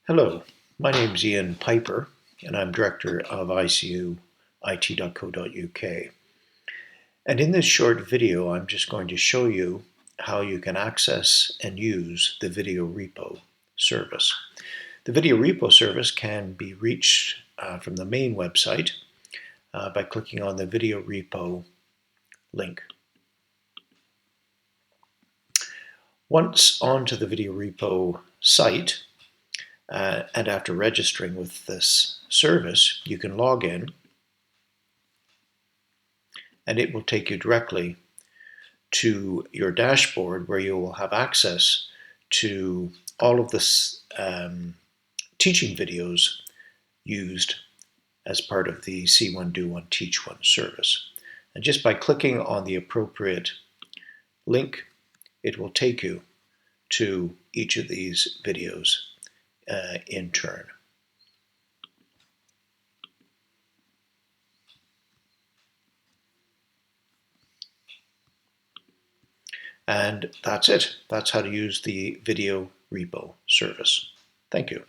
Hello, my name is Ian Piper, and I'm Director of ICU-IT.co.uk. And in this short video, I'm just going to show you how you can access and use the Video Repo service. The Video Repo service can be reached from the main website by clicking on the Video Repo link. Once onto the Video Repo site, and after registering with this service, you can log in and it will take you directly to your dashboard where you will have access to all of the teaching videos used as part of the See One, Do One, Teach One service. And just by clicking on the appropriate link, it will take you to each of these videos in turn. And that's it. That's how to use the Video Repo service. Thank you.